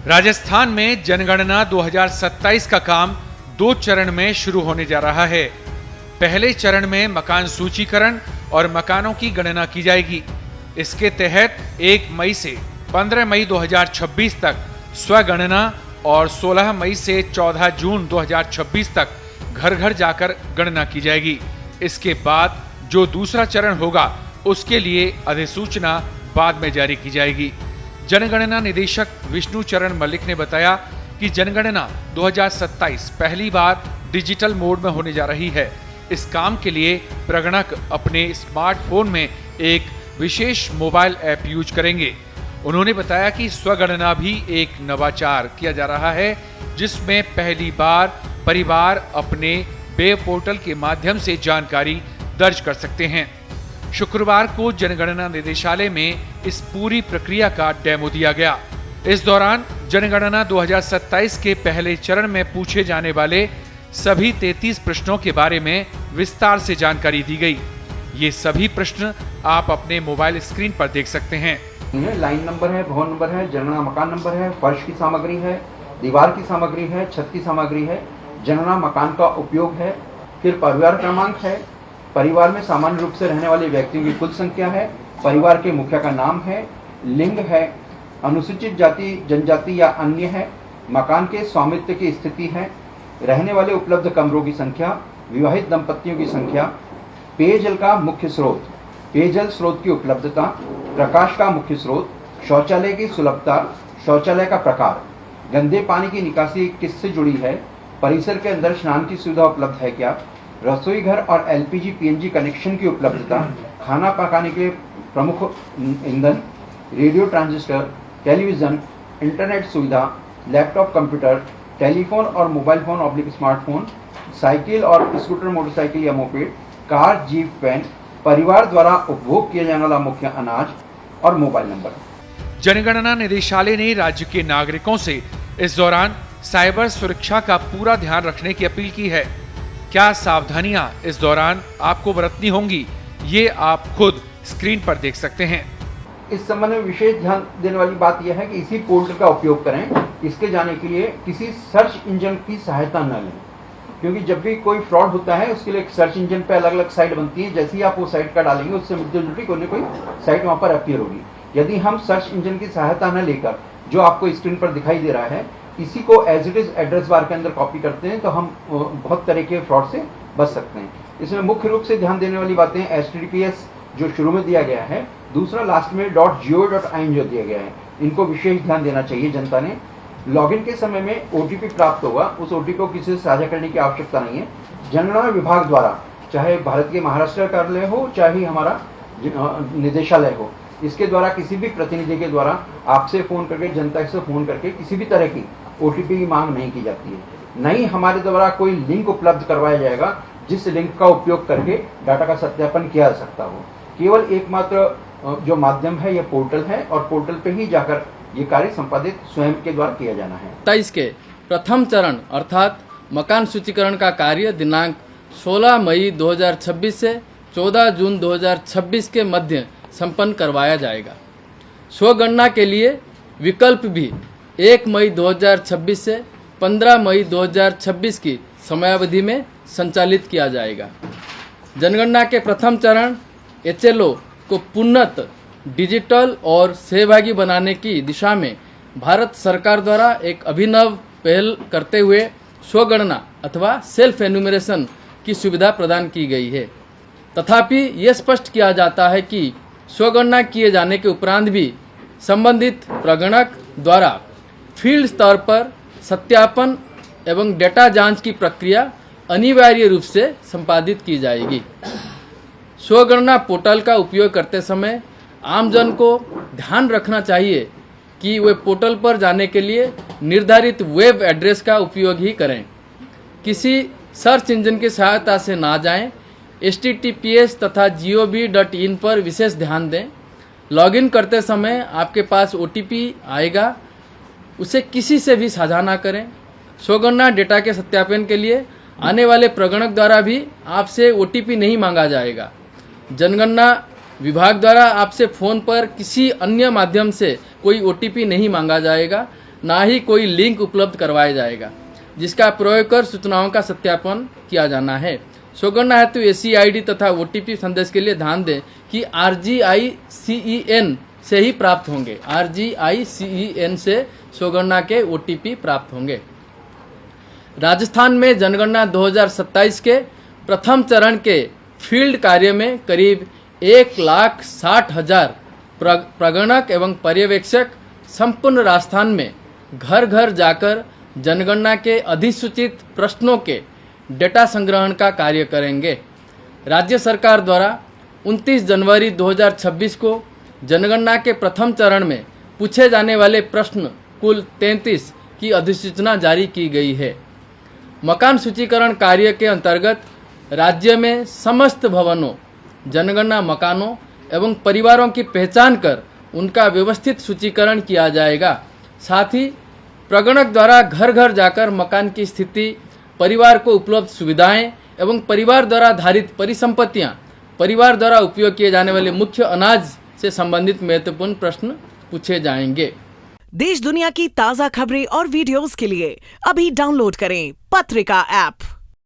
राजस्थान में जनगणना 2027 का काम 2 चरण में शुरू होने जा रहा है। पहले चरण में मकान सूचीकरण और मकानों की गणना की जाएगी। इसके तहत 1 मई से 15 मई 2026 तक स्वगणना और 16 मई से 14 जून 2026 तक घर घर जाकर गणना की जाएगी। इसके बाद जो दूसरा चरण होगा उसके लिए अधिसूचना बाद में जारी की जाएगी। जनगणना निदेशक विष्णु चरण मलिक ने बताया कि जनगणना 2027 पहली बार डिजिटल मोड में होने जा रही है। इस काम के लिए प्रगणक अपने स्मार्टफोन में एक विशेष मोबाइल ऐप यूज करेंगे। उन्होंने बताया कि स्वगणना भी एक नवाचार किया जा रहा है, जिसमें पहली बार परिवार अपने वेब पोर्टल के माध्यम से जानकारी दर्ज कर सकते हैं। शुक्रवार को जनगणना निदेशालय में इस पूरी प्रक्रिया का डेमो दिया गया। इस दौरान जनगणना 2027 के पहले चरण में पूछे जाने वाले सभी 33 प्रश्नों के बारे में विस्तार से जानकारी दी गई। ये सभी प्रश्न आप अपने मोबाइल स्क्रीन पर देख सकते हैं। लाइन नंबर है, भवन नंबर है, जनगणना मकान नंबर है, फर्श की सामग्री है, दीवार की सामग्री है, छत की सामग्री है, जनगणना मकान का उपयोग है, फिर परिवार क्रमांक है, परिवार में सामान्य रूप से रहने वाले व्यक्तियों की कुल संख्या है, परिवार के मुखिया का नाम है, लिंग है, अनुसूचित जाति जनजाति या अन्य है, मकान के स्वामित्व की स्थिति है, रहने वाले उपलब्ध कमरों की संख्या, विवाहित दंपतियों की संख्या, पेयजल का मुख्य स्रोत, पेयजल स्रोत की उपलब्धता, प्रकाश का मुख्य स्रोत, शौचालय की सुलभता, शौचालय का प्रकार, गंदे पानी की निकासी किससे जुड़ी है, परिसर के अंदर स्नान की सुविधा उपलब्ध है क्या, रसोई घर और एलपीजी पीएनजी कनेक्शन की उपलब्धता, खाना पकाने के प्रमुख ईंधन, रेडियो ट्रांजिस्टर, टेलीविजन, इंटरनेट सुविधा, लैपटॉप कंप्यूटर, टेलीफोन और mobile phone oblique smartphone, cycle और स्कूटर मोटरसाइकिल या मोपेड, कार जीप वैन, परिवार द्वारा उपभोग किया जाने वाला मुख्य अनाज और मोबाइल नंबर। जनगणना निदेशालय ने राज्य के नागरिकों से इस दौरान साइबर सुरक्षा का पूरा ध्यान रखने की अपील की है। क्या सावधानियां इस दौरान आपको बरतनी होंगी, ये आप खुद स्क्रीन पर देख सकते हैं। इस संबंध में विशेष ध्यान देने वाली बात यह है कि इसी पोर्टल का उपयोग करें। इसके जाने के लिए किसी सर्च इंजन की सहायता न लें, क्योंकि जब भी कोई फ्रॉड होता है उसके लिए एक सर्च इंजन पे अलग अलग साइट बनती है। जैसे ही आप वो साइट का डालेंगे उससे मिलती जुलती कोई न कोई साइट वहां पर अपीयर होगी। यदि हम सर्च इंजन की सहायता न लेकर जो आपको स्क्रीन पर दिखाई दे रहा है इसी को as it is address bar के अंदर कॉपी करते हैं तो हम बहुत तरह के फ्रॉड से बच सकते हैं। इसमें मुख्य रूप से ध्यान देने वाली बातें HTTPS जो शुरू में दिया गया है, दूसरा लास्ट में .go.in जो दिया गया है, इनको विशेष ध्यान देना चाहिए जनता ने। लॉगिन के समय में OTP प्राप्त होगा, उस OTP को किसी से साझा करने की आवश्यकता नहीं है। जनगणना विभाग द्वारा, चाहे भारत के महाराष्ट्र कार्यालय हो चाहे हमारा निदेशालय हो, इसके द्वारा किसी भी प्रतिनिधि के द्वारा आपसे फोन करके, जनता से फोन करके किसी भी तरह की OTP की मांग नहीं की जाती है। नहीं हमारे द्वारा कोई लिंक उपलब्ध करवाया जाएगा जिस लिंक का उपयोग करके डाटा का सत्यापन किया जा सकता हो। केवल एकमात्र जो माध्यम है यह पोर्टल है और पोर्टल पे ही जाकर ये कार्य संपादित स्वयं के द्वारा किया जाना है। 27 के प्रथम चरण अर्थात मकान सूचीकरण का कार्य दिनांक 16 मई 2026 से 14 जून 2026 के मध्य संपन्न करवाया जाएगा। स्वगणना के लिए विकल्प भी 1 मई 2026 से 15 मई 2026 की समयावधि में संचालित किया जाएगा। जनगणना के प्रथम चरण HLO को पूर्णतः डिजिटल और सहभागी बनाने की दिशा में भारत सरकार द्वारा एक अभिनव पहल करते हुए स्वगणना अथवा सेल्फ एन्यूमरेशन की सुविधा प्रदान की गई है। तथापि यह स्पष्ट किया जाता है कि स्वगणना किए जाने के उपरांत भी संबंधित प्रगणक द्वारा फील्ड स्तर पर सत्यापन एवं डेटा जांच की प्रक्रिया अनिवार्य रूप से संपादित की जाएगी। स्वगणना पोर्टल का उपयोग करते समय आमजन को ध्यान रखना चाहिए कि वे पोर्टल पर जाने के लिए निर्धारित वेब एड्रेस का उपयोग ही करें। किसी सर्च इंजन की सहायता से ना जाएं। HTTPS तथा gov.in पर विशेष ध्यान दें। लॉगिन करते समय आपके पास OTP आएगा, उसे किसी से भी साझा ना करें। स्वगणना डेटा के सत्यापन के लिए आने वाले प्रगणक द्वारा भी आपसे OTP नहीं मांगा जाएगा। जनगणना विभाग द्वारा आपसे फोन पर किसी अन्य माध्यम से कोई OTP नहीं मांगा जाएगा, ना ही कोई लिंक उपलब्ध करवाया जाएगा, जिसका प्रयोग कर सूचनाओं का सत्यापन किया जाना है। स्वगणना हेतु ACID तथा OTP संदेश के लिए ध्यान दें कि RGICEN से ही प्राप्त होंगे। RGICEN से स्वगणना के OTP प्राप्त होंगे। राजस्थान में जनगणना 2027 के प्रथम चरण के फील्ड कार्य में करीब 1,60,000 प्रगणक एवं पर्यवेक्षक संपूर्ण राजस्थान में घर घर जाकर जनगणना के अधिसूचित प्रश्नों के डेटा संग्रहण का कार्य करेंगे। राज्य सरकार द्वारा 29 जनवरी 2026 को जनगणना के प्रथम चरण में पूछे जाने वाले प्रश्न कुल 33 की अधिसूचना जारी की गई है। मकान सूचीकरण कार्य के अंतर्गत राज्य में समस्त भवनों, जनगणना मकानों एवं परिवारों की पहचान कर उनका व्यवस्थित सूचीकरण किया जाएगा। साथ ही प्रगणक द्वारा घर घर जाकर मकान की स्थिति, परिवार को उपलब्ध सुविधाएं एवं परिवार द्वारा धारित परिसंपत्तियां, परिवार द्वारा उपयोग किए जाने वाले मुख्य अनाज से संबंधित महत्वपूर्ण प्रश्न पूछे जाएंगे। देश दुनिया की ताज़ा खबरें और वीडियोस के लिए अभी डाउनलोड करें पत्रिका ऐप।